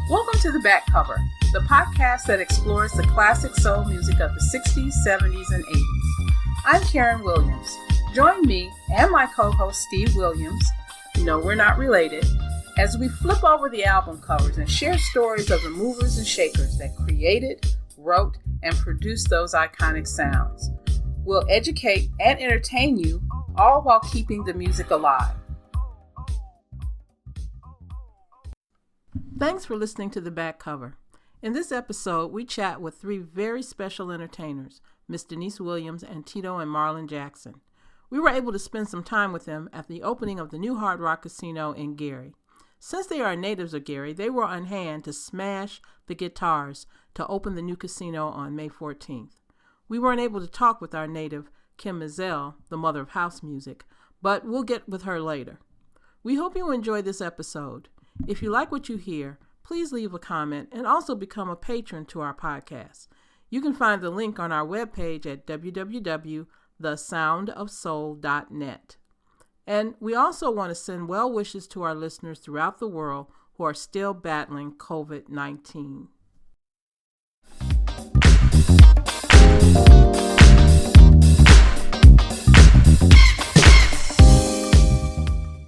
Welcome to The Back Cover, the podcast that explores the classic soul music of the 60s, 70s, and 80s. I'm Karen Williams. Join me and my co-host Steve Williams, no, we're not related, as we flip over the album covers and share stories of the movers and shakers that created, wrote, and produced those iconic sounds. We'll educate and entertain you, all while keeping the music alive. Thanks for listening to The Back Cover. In this episode, we chat with three very special entertainers, Miss Deniece Williams and Tito and Marlon Jackson. We were able to spend some time with them at the opening of the new Hard Rock Casino in Gary. Since they are natives of Gary, they were on hand to smash the guitars to open the new casino on May 14th. We weren't able to talk with our native, Kim Mizell, the mother of house music, but we'll get with her later. We hope you enjoy this episode. If you like what you hear, please leave a comment and also become a patron to our podcast. You can find the link on our webpage at www.thesoundofsoul.net. And we also want to send well wishes to our listeners throughout the world who are still battling COVID-19.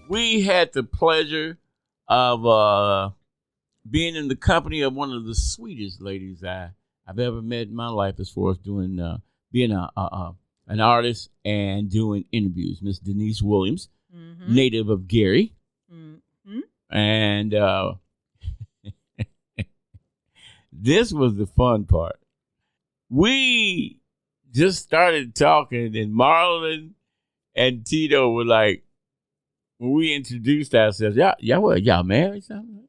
We had the pleasure of being in the company of one of the sweetest ladies I've ever met in my life, as far as doing being an artist and doing interviews. Miss Deniece Williams, native of Gary, and this was the fun part. We just started talking, and Marlon and Tito were like, when we introduced ourselves, y'all married something?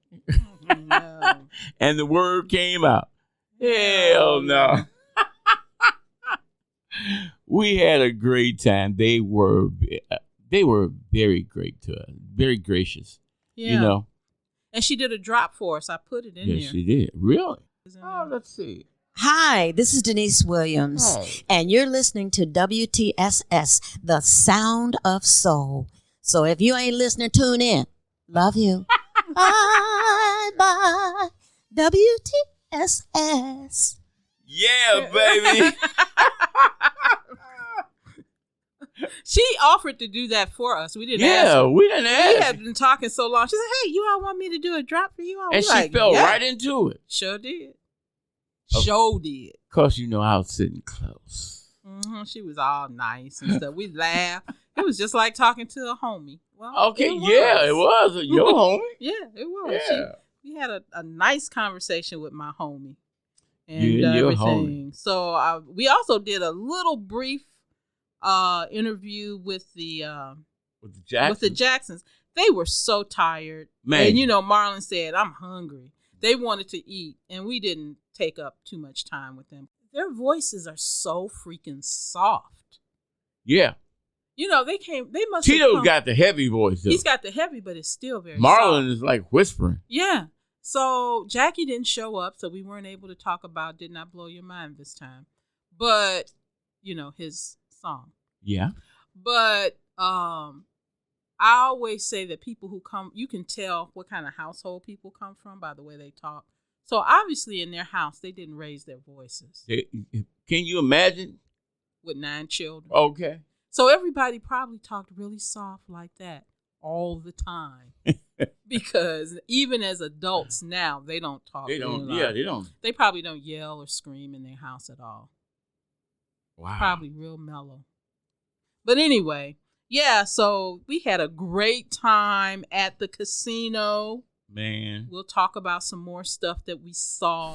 No. And the word came out. Hell no. We had a great time. They were very great to us, very gracious. Yeah. You know. And she did a drop for us. I put it in there. Yes, she did. Really? Oh, let's see. Hi, this is Deniece Williams, and you're listening to WTSS, The Sound of Soul. So if you ain't listening, tune in. Love you. Bye. WTSS. Yeah, baby. She offered to do that for us. We didn't ask. Yeah, we didn't ask. We had been talking so long. She said, hey, you all want me to do a drop for you all? And she fell right into it. Sure did. Sure did. Because, you know, I was sitting close. Mm-hmm. She was all nice and stuff. We laughed. It was just like talking to a homie. Well, okay, it was. Your homie? Yeah, it was. Yeah. We had a nice conversation with my homie. And you and your everything. homie. So we also did a little brief interview with the Jacksons. They were so tired. Man. And, you know, Marlon said, I'm hungry. They wanted to eat, and we didn't take up too much time with them. Their voices are so freaking soft. Yeah. You know, they must Tito's got the heavy voice, though. He's got the heavy, but it's still very Marlon soft. is like whispering. Yeah. So Jackie didn't show up, so we weren't able to talk about Did Not Blow Your Mind this time. But, you know, his song. Yeah. But I always say that people who come, you can tell what kind of household people come from by the way they talk. So obviously in their house, they didn't raise their voices. Can you imagine? With 9 children. Okay. So everybody probably talked really soft like that all the time. Because even as adults now, they don't talk. They don't. Really Yeah, they don't. They probably don't yell or scream in their house at all. Wow. Probably real mellow. But anyway, yeah, so we had a great time at the casino. Man. We'll talk about some more stuff that we saw.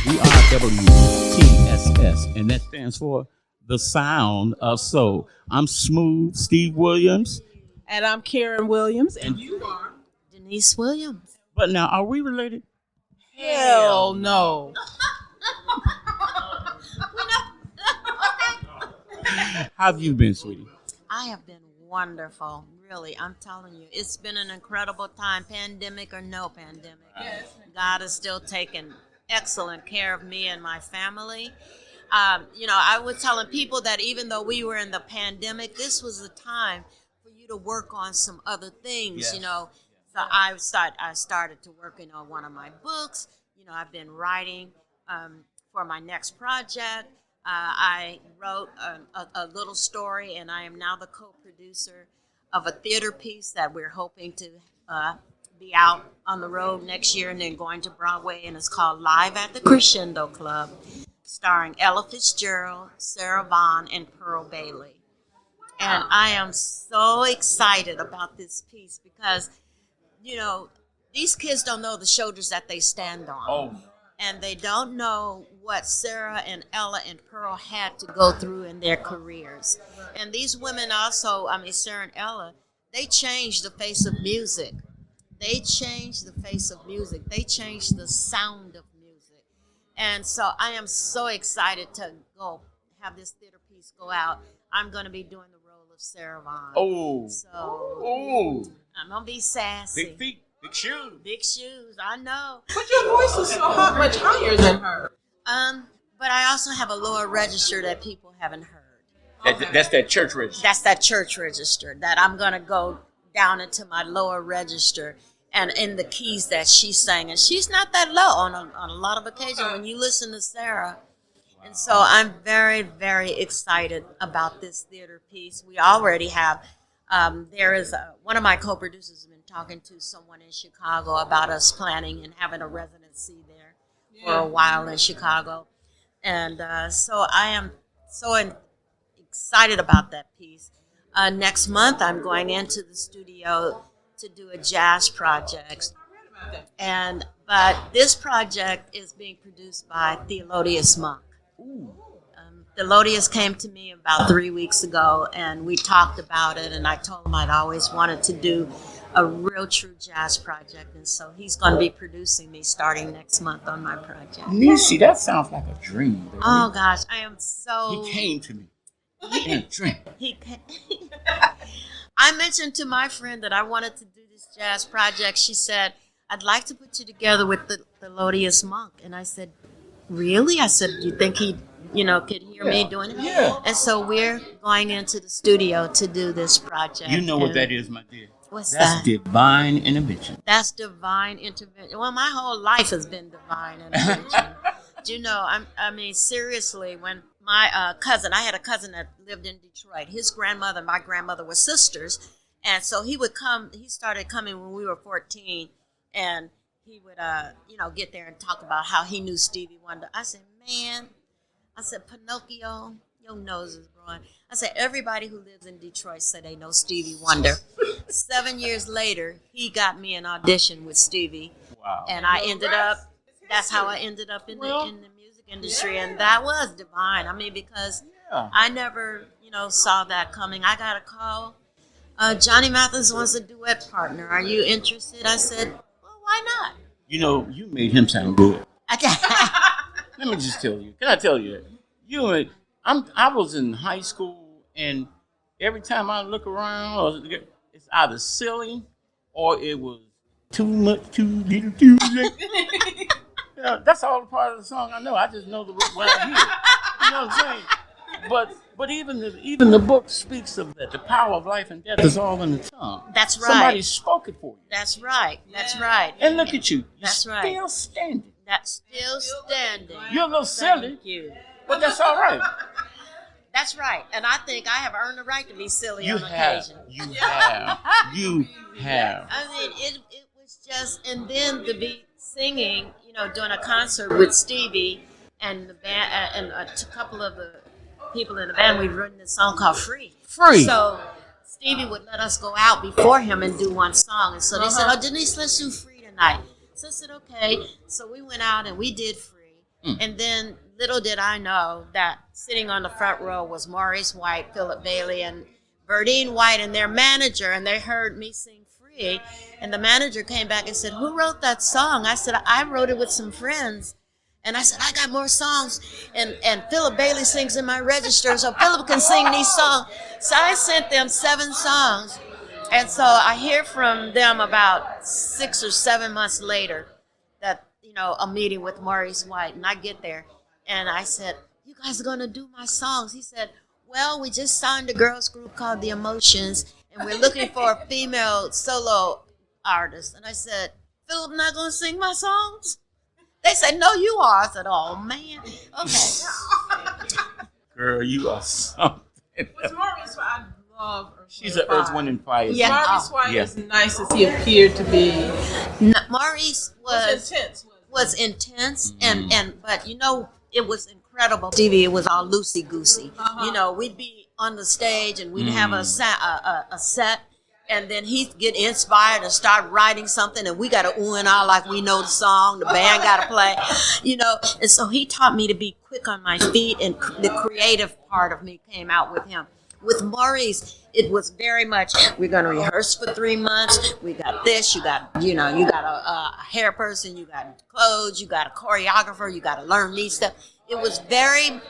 We are WTSS, and that stands for The Sound of Soul. I'm Smooth Steve Williams. And I'm Karen Williams. And you are? Deniece Williams. But now, are we related? Hell no. How have you been, sweetie? I have been wonderful. Really, I'm telling you. It's been an incredible time, pandemic or no pandemic. Yes. God is still taking excellent care of me and my family. I was telling people that even though we were in the pandemic, this was the time for you to work on some other things, Yes. you know. So I started to working on one of my books. You know, I've been writing for my next project. I wrote a little story, and I am now the co-producer of a theater piece that we're hoping to be out on the road next year and then going to Broadway, and it's called Live at the Crescendo Club, starring Ella Fitzgerald, Sarah Vaughan, and Pearl Bailey. And I am so excited about this piece because, you know, these kids don't know the shoulders that they stand on. Oh, And they don't know what Sarah and Ella and Pearl had to go through in their careers. And these women also, Sarah and Ella, they changed the face of music. They changed the face of music. They changed the sound of music. And so I am so excited to go have this theater piece go out. I'm going to be doing the role of Sarah Vaughan. oh, So oh. I'm going to be sassy. Big feet, big shoes. Big shoes, I know. But your voice is so much higher than her. But I also have a lower register that people haven't heard. That's that church register. That's that church register that I'm going to go down into my lower register and in the keys that she sang. And she's not that low on a lot of occasions when you listen to Sarah. And so I'm very, very excited about this theater piece. We already have, there is one of my co-producers has been talking to someone in Chicago about us planning and having a residency there for a while in Chicago. And so I am so excited about that piece. Next month, I'm going into the studio to do a jazz project. But this project is being produced by Theodosius Monk. Theodosius came to me about 3 weeks ago, and we talked about it, and I told him I'd always wanted to do a real true jazz project, and so he's going to be producing me starting next month on my project. Deniece, that sounds like a dream. Baby. Oh, gosh, I am so... He came to me in a dream. I mentioned to my friend that I wanted to do this jazz project. She said, I'd like to put you together with the Theodosius Monk. And I said, really? I said, do you think he, could hear me doing it? Yeah. And so we're going into the studio to do this project. You know what that is, my dear. What's That's that? divine intervention. That's divine intervention. Well, my whole life has been divine intervention. Seriously, when my cousin, I had a cousin that lived in Detroit. His grandmother and my grandmother were sisters. And so he started coming when we were 14. And he would, get there and talk about how he knew Stevie Wonder. I said, Pinocchio, your nose is growing. I said, everybody who lives in Detroit said they know Stevie Wonder. 7 years later, he got me an audition with Stevie. Wow. And that's how I ended up in the music industry. And that was divine. Because I never, saw that coming. I got a call. Johnny Mathis wants a duet partner. Are you interested? I said, well, why not? You made him sound good. Let me just tell you. Can I tell you? I was in high school, and every time I look around, it's either silly or it was too much, too little, too late. That's all the part of the song I know. I just know what I hear. You know what I'm saying? But even the book speaks of that. The power of life and death is all in the tongue. That's right. Somebody spoke it for you. That's right. That's right. And look at you. That's You're right. still standing. That's still standing. You're a little silly, Thank you. but that's all right. That's right. And I think I have earned the right to be silly on occasion. You have. It was just, and then to be singing, doing a concert with Stevie and the band, and a couple of the people in the band, we've written this song called Free. Free. So Stevie would let us go out before him and do one song. And so they said, Deniece, let's do Free tonight. So I said, okay. So we went out and we did Free. And then little did I know that sitting on the front row was Maurice White, Philip Bailey, and Verdine White and their manager. And they heard me sing Free. And the manager came back and said, who wrote that song? I said, I wrote it with some friends. And I said, I got more songs. And Philip Bailey sings in my register, so Philip can sing these songs. So I sent them 7 songs. And so I hear from them about 6 or 7 months later that, a meeting with Maurice White. And I get there and I said, you guys are going to do my songs? He said, well, we just signed a girls group called The Emotions and we're looking for a female solo artist. And I said, Philip not going to sing my songs? They said, no, you are. I said, oh, man. Okay. Girl, you are something. What's Maurice? I love Earth, She's an Earth, Wind, and Fire. Yeah. Maurice White, as nice as he appeared to be. Maurice was intense. Was intense, but it was incredible. TV, it was all loosey goosey. We'd be on the stage and we'd have a set, and then he'd get inspired and start writing something, and we got to ooh and ah like we know the song. The band got to play, And so he taught me to be quick on my feet, and the creative part of me came out with him. With Maurice, it was very much, we're going to rehearse for 3 months. We got this, you got a hair person, you got clothes, you got a choreographer, you got to learn these stuff. It was very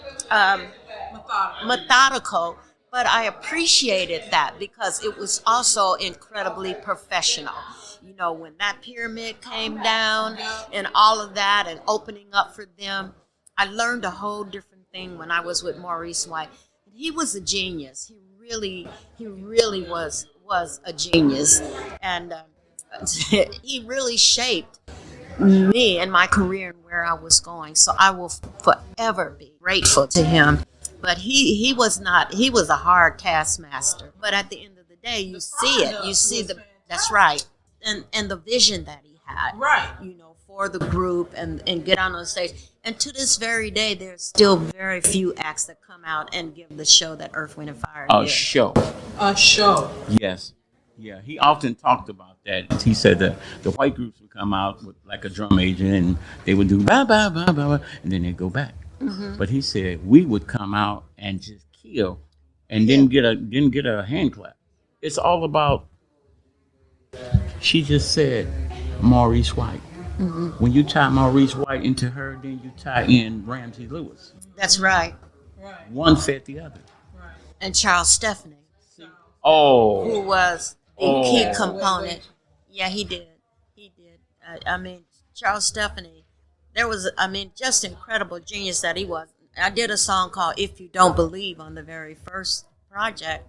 methodical, but I appreciated that because it was also incredibly professional. When that pyramid came down and all of that and opening up for them, I learned a whole different thing when I was with Maurice White. He was a genius. He really was a genius, and he really shaped me and my career and where I was going. So I will forever be grateful to him. But he was a hard taskmaster. But at the end of the day, you see it. You see that's right, and the vision that he had. Right. For the group and get on the stage. And to this very day, there's still very few acts that come out and give the show that Earth, Wind, and Fire did. A show. Yes. Yeah, he often talked about that. He said that the white groups would come out with like a drum agent and they would do blah, blah, blah, blah, blah, and then they'd go back. Mm-hmm. But he said we would come out and just kill and didn't get a hand clap. It's all about, she just said, Maurice White. Mm-hmm. When you tie Maurice White into her, then you tie in Ramsey Lewis. That's right. One fed the other. Right. And Charles Stephanie. Oh. Who was a key component. Yeah, he did. Charles Stephanie, there was, just incredible genius that he was. I did a song called If You Don't Believe on the very first project.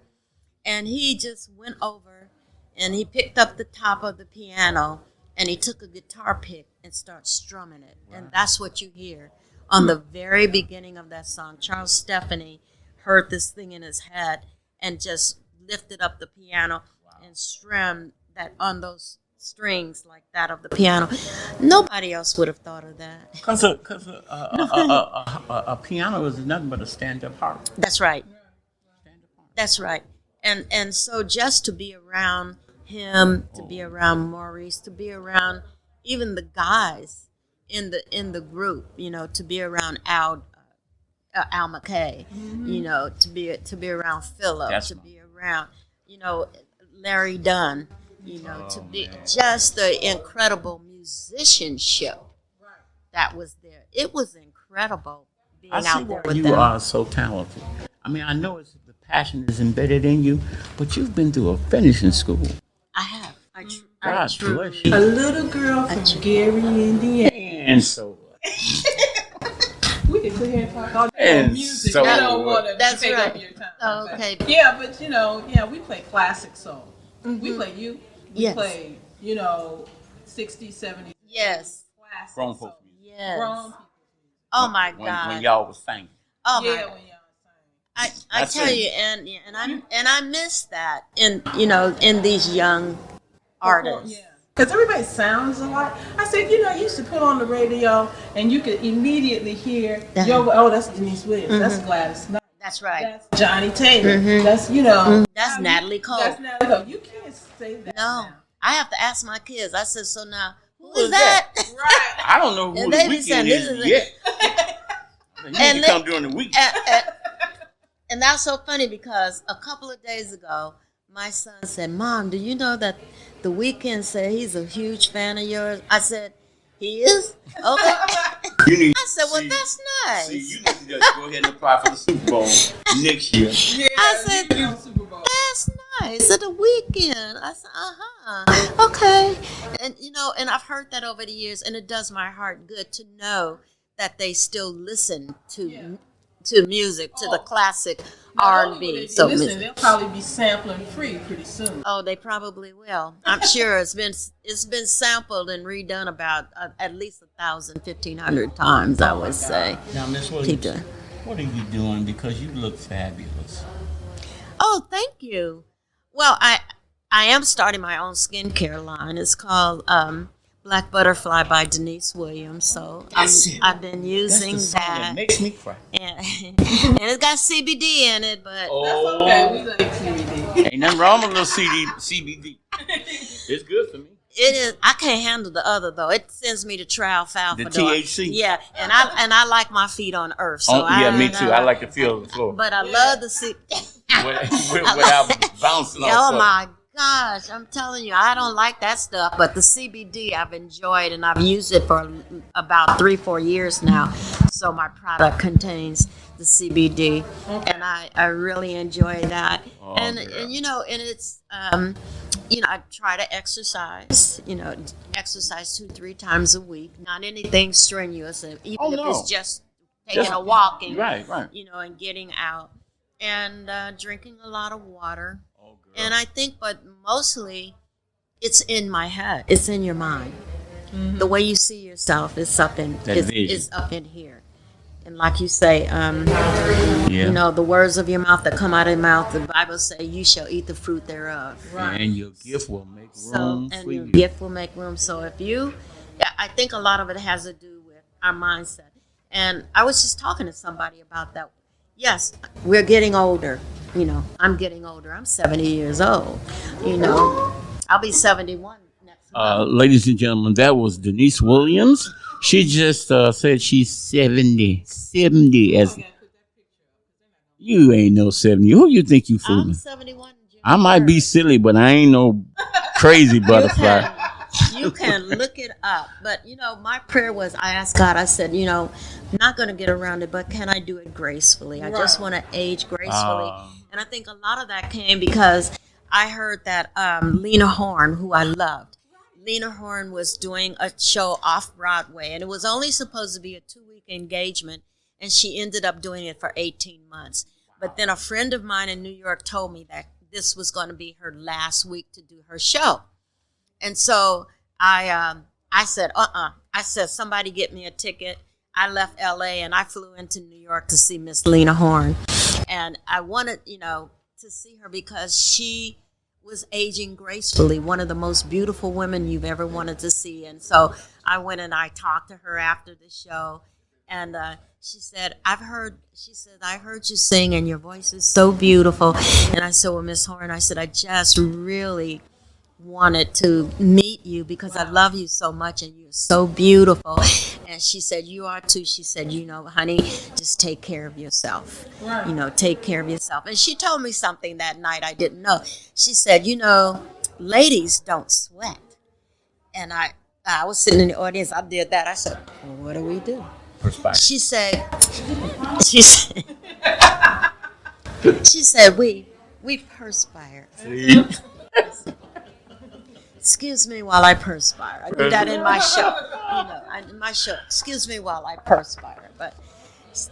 And he just went over and he picked up the top of the piano and he took a guitar pick and started strumming it. Wow. And that's what you hear on the very beginning of that song. Charles Stephanie heard this thing in his head and just lifted up the piano and strummed that on those strings like that of the piano. Nobody else would have thought of that. Because a piano is nothing but a stand-up harp. That's right. That's right. And so just to be around him, to be around Maurice, to be around even the guys in the group, to be around Al McKay, mm-hmm. to be around Philip, to be around, Larry Dunn, to be just the incredible musicianship that was there. It was incredible being out there with them. You are so talented. I know the passion is embedded in you, but you've been through a finishing school. I have. God bless you. A little girl from Gary, Indiana. And so we can sit here and talk all day and music. So I don't want to take right. up your time. Oh, okay. Yeah, but we play classic soul. Mm-hmm. We play you. We play, 60s, 70s. Yes. Classic grown soul. folks music. Yes. Grown people. Oh my God. When y'all was singing. Oh yeah, my. when y'all was singing. I tell you, and I miss that in these young artists. Yeah, because everybody sounds alike. I said, you used to put on the radio and you could immediately hear, that's Deniece Williams, mm-hmm. that's Gladys Knight. That's right. That's Johnny Taylor. Mm-hmm. That's That's Natalie Cole. That's Natalie Cole. You can't say that. No, now. I have to ask my kids. I said, so now who is that? Right. I don't know who the weekend is yet. You need to come during the week. And that's so funny because a couple of days ago, my son said, Mom, do you know that The Weeknd said he's a huge fan of yours? I said, he is? Okay. I said, well, that's nice. See, you need to just go ahead and apply for the Super Bowl next year. Yeah, I said, that's nice. At The Weeknd. I said, okay. And, and I've heard that over the years, and it does my heart good to know that they still listen to to music, to the classic R&B. So listen, they'll probably be sampling free pretty soon. Oh, they probably will. I'm sure it's been sampled and redone about at least 1,000, 1,500 times. I would say. Now, Miss Williams, what are you doing? Because you look fabulous. Oh, thank you. Well, I am starting my own skincare line. It's called Black Butterfly by Deniece Williams. So I've been using that. Makes me cry. And it's got CBD in it, but That's okay. We like CBD. Ain't nothing wrong with a little CBD. It's good for me. it is. I can't handle the other though. It sends me to trifalfa. The THC. Yeah, and I like my feet on earth. So me too. I like to feel the floor. But I love the without bouncing off. Oh my gosh, I'm telling you, I don't like that stuff. But the CBD I've enjoyed, and I've used it for about 3-4 years now. So my product contains the CBD, and I really enjoy that. Oh, and it's I try to exercise. Exercise 2-3 times a week. Not anything strenuous, even if it's just taking a walk and right. And getting out and drinking a lot of water. Oh, girl. And I think, but mostly, it's in my head. It's in your mind. Mm-hmm. The way you see yourself is up in here. And like you say, the words of your mouth that come out of your mouth, the Bible say, you shall eat the fruit thereof. Right. And your gift will make room for you. Your gift will make room. So I think a lot of it has to do with our mindset. And I was just talking to somebody about that. Yes, we're getting older. I'm getting older. I'm 70 years old. I'll be 71 next month. Ladies and gentlemen, that was Deniece Williams. She just said she's 70. 70 as you ain't no 70. Who you think you fooling? I'm 71. I might be silly, but I ain't no crazy butterfly. You can look it up. But, my prayer was, I asked God, I said, I'm not going to get around it, but can I do it gracefully? I just want to age gracefully. And I think a lot of that came because I heard that Lena Horne, who I loved, Lena Horne was doing a show off Broadway, and it was only supposed to be a 2-week engagement, and she ended up doing it for 18 months. But then a friend of mine in New York told me that this was going to be her last week to do her show. And so I said, I said, somebody get me a ticket. I left L.A. and I flew into New York to see Miss Lena Horne. And I wanted, to see her because she was aging gracefully, one of the most beautiful women you've ever wanted to see. And so I went and I talked to her after the show. And she said, I heard you sing and your voice is so beautiful. And I said, well, Miss Horne, I said, I just really wanted to meet you because I love you so much and you're so beautiful. And she said, you are too. She said, honey, just take care of yourself. Right. Take care of yourself. And she told me something that night I didn't know. She said, ladies don't sweat. And I was sitting in the audience. I did that. I said, well, what do we do? Perspire. She said, we perspire. See? Excuse me while I perspire. I do that in my show. In my show. Excuse me while I perspire. But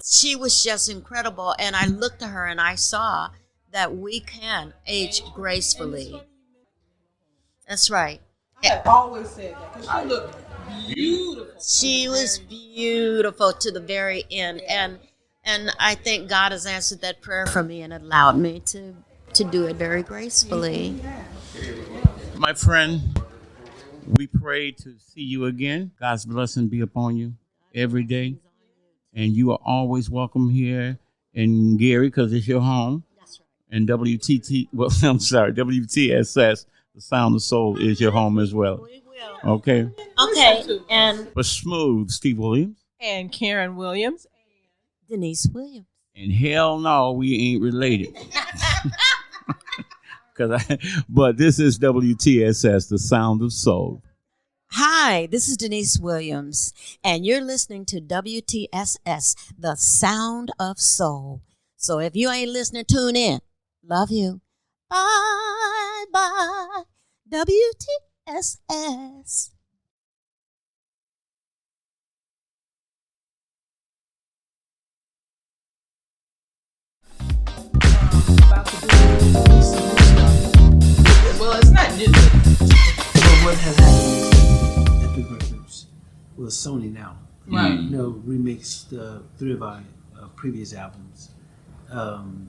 she was just incredible. And I looked at her and I saw that we can age gracefully. That's right. I have always said that because she looked beautiful. She was beautiful to the very end. And I think God has answered that prayer for me and allowed me to do it very gracefully. My friend, we pray to see you again. God's blessing be upon you every day. And you are always welcome here in Gary because it's your home. That's right. And WTSS, the Sound of Soul, is your home as well. We will. Okay. And But smooth, Steve Williams. And Karen Williams. Deniece Williams. And hell no, we ain't related. But this is WTSS, the Sound of Soul. Hi, this is Deniece Williams, and you're listening to WTSS, the Sound of Soul. So if you ain't listening, tune in. Love you. Bye, bye. WTSS. about to do some new stuff. Well, it's not new. Well, what has happened is that Epic Records, well, Sony now, Right. remixed 3 of our previous albums,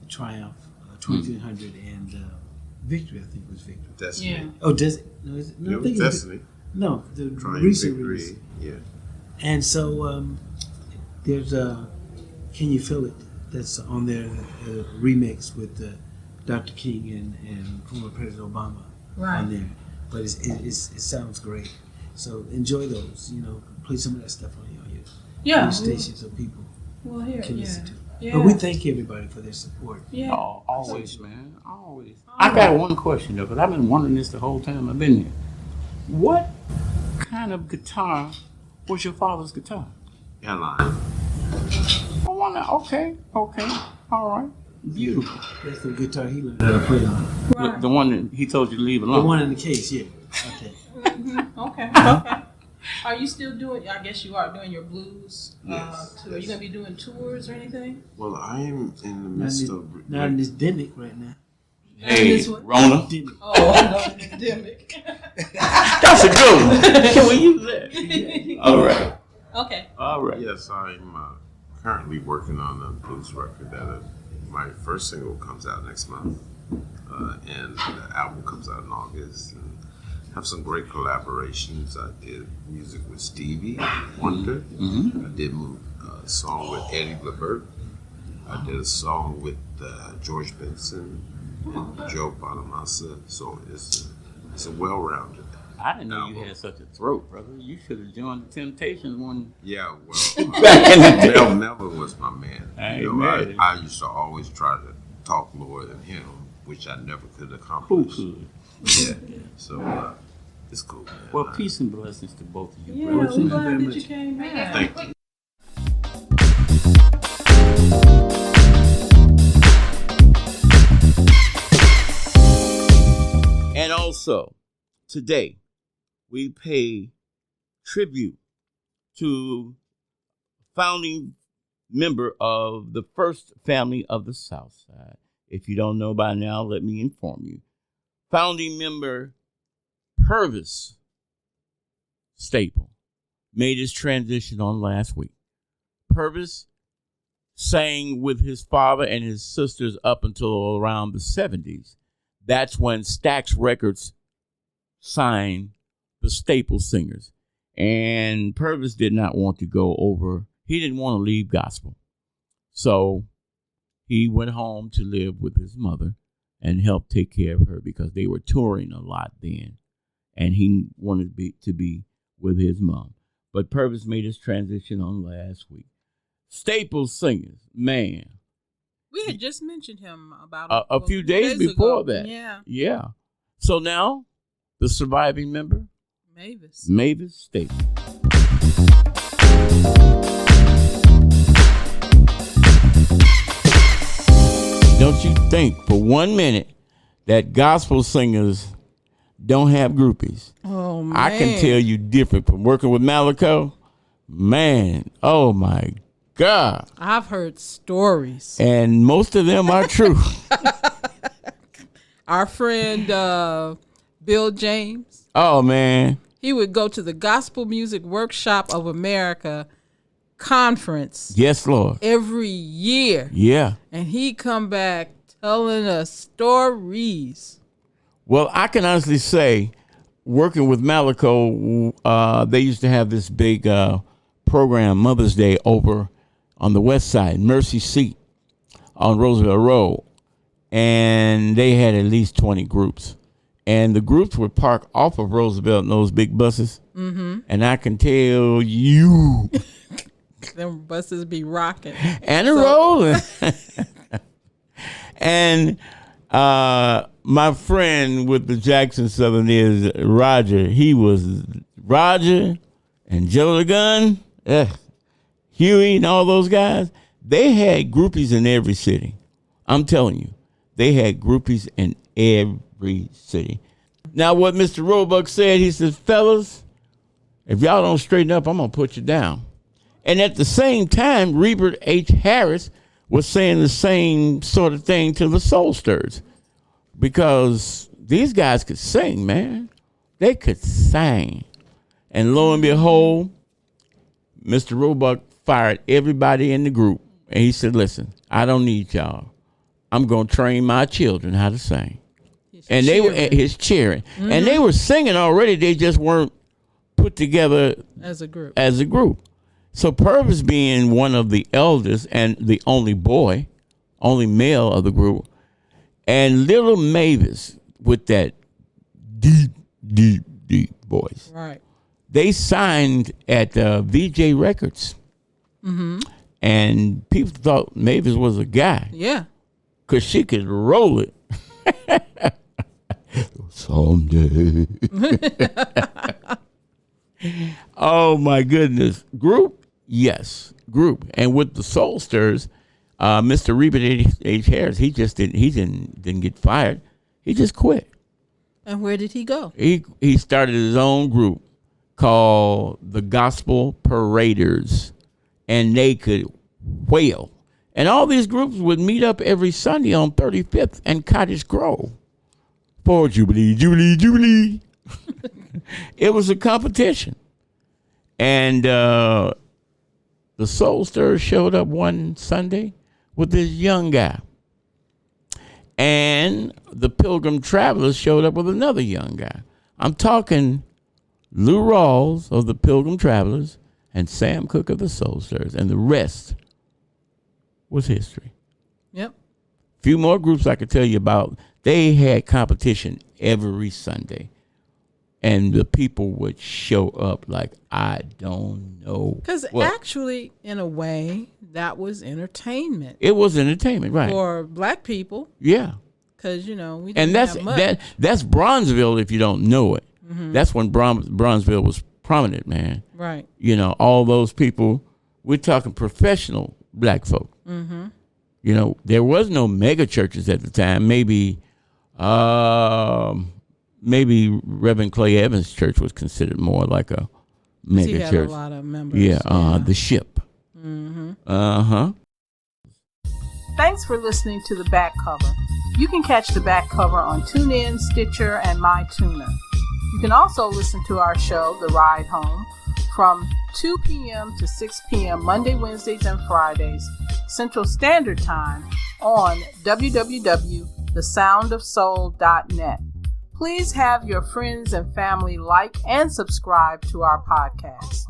Triumph, 2300, and Victory. I think it was Victory. Destiny. Yeah. Oh, does it? No, is it? No, It I was think it was Destiny. No, the Trying recent Victory. release. Yeah. And so there's Can You Feel It? That's on there, remix with Dr. King and former President Obama on there. But it sounds great. So enjoy those. Play some of that stuff on your station so people can listen to. Yeah. But we thank everybody for their support. Yeah. Oh, always, man. Always. I got one question, though, because I've been wondering this the whole time I've been here. What kind of guitar was your father's guitar? Airline. I wonder. Okay. All right. Beautiful. That's the guitar he learned how to play on. The one that he told you to leave alone. The one in the case, yeah. Okay. Okay. Are you still doing? I guess you are doing your blues. Yes. Are you gonna be doing tours or anything? Well, I am in the midst of. Not in this demic right now. Hey, This one? Rona. Demic. Oh, no, pandemic. That's a good one. Can we use that? All right. Okay. All right. Yes, I'm currently working on a blues record that my first single comes out next month, and the album comes out in August. And have some great collaborations. I did music with Stevie Wonder. Mm-hmm. I did a song with Eddie LeBert. I did a song with George Benson and Joe Bonamassa. So it's a well-rounded. I didn't know album. you had such a throat, brother. You should have joined the Temptations one. Yeah, well, Back in the day. Mel Melvin was my man. I ain't mad at him. I used to always try to talk lower than him, which I never could Who accomplish. could? Yeah, so it's cool, man. Well, peace and blessings to both of you, Yeah, brothers. I'm Thank you very glad that much. you came back. Thank you. And also, today, we pay tribute to founding member of the first family of the South Side. If you don't know by now, let me inform you. Founding member Pervis Staple made his transition on last week. Pervis sang with his father and his sisters up until around the 70s. That's when Stax Records signed the Staple Singers. And Pervis did not want to go over. He didn't want to leave gospel. So he went home to live with his mother and help take care of her because they were touring a lot then. And he wanted to be with his mom. But Pervis made his transition on last week. Staple Singers, man. We had just mentioned him about A few days before ago. that. Yeah, Yeah. So now, the surviving member, Mavis. Mavis Staple. Don't you think for 1 minute that gospel singers don't have groupies? Oh man, I can tell you different from working with Malaco. Man, oh my God. I've heard stories. And most of them are true. Our friend Bill James, Oh, man. he would go to the Gospel Music Workshop of America conference Yes, Lord. every year, Yeah. and he'd come back telling us stories. Well, I can honestly say, working with Malaco, they used to have this big program, Mother's Day, over on the west side, Mercy Seat on Roosevelt Road. And they had at least 20 groups. And the groups would park off of Roosevelt in those big buses. Mm-hmm. And I can tell you. Them buses be rocking. And rolling. And my friend with the Jackson Southern is Roger. He was Roger and Joe the Gun, Huey and all those guys. They had groupies in every city. I'm telling you, they had groupies in every city. Now, what Mr. Roebuck said, he says, fellas, if y'all don't straighten up, I'm going to put you down. And at the same time, Rebert H. Harris was saying the same sort of thing to the Soulsters, because these guys could sing, man. They could sing. And lo and behold, Mr. Roebuck fired everybody in the group. And he said, listen, I don't need y'all. I'm going to train my children how to sing. And they were at his cheering. And they were singing already. They just weren't put together as a group. So Pervis, being one of the eldest and the only male of the group, and little Mavis with that deep voice. Right. They signed at VJ Records. Mm-hmm. And people thought Mavis was a guy. Yeah. Because she could roll it. Someday. Oh, my goodness. Group? Yes. Group. And with the Soulsters, Mr. Reba H. Harris, he didn't get fired. He just quit. And where did he go? He started his own group called the Gospel Paraders, and they could wail. And all these groups would meet up every Sunday on 35th and Cottage Grove for Jubilee, Jubilee, Jubilee. It was a competition. And the Soulsters showed up one Sunday with this young guy. And the Pilgrim Travelers showed up with another young guy. I'm talking Lou Rawls of the Pilgrim Travelers and Sam Cooke of the Soulsters, and the rest was history. Yep. Few more groups I could tell you about. They had competition every Sunday, and the people would show up like, I don't know. Because actually, in a way, that was entertainment. It was entertainment, right? For black people. Yeah. Because, we didn't have much. That's Bronzeville, if you don't know it. Mm-hmm. That's when Bronzeville was prominent, man. Right. All those people, we're talking professional black folk. Mm-hmm. There was no mega churches at the time. Maybe Reverend Clay Evans' church was considered more like a mega church. He had a lot of members. Yeah. The Ship. Mm-hmm. Uh-huh. Thanks for listening to The Back Cover. You can catch The Back Cover on TuneIn, Stitcher, and MyTuner. You can also listen to our show, The Ride Home, from 2 p.m. to 6 p.m. Monday, Wednesdays, and Fridays, Central Standard Time on www.thesoundofsoul.net. Please have your friends and family like and subscribe to our podcast.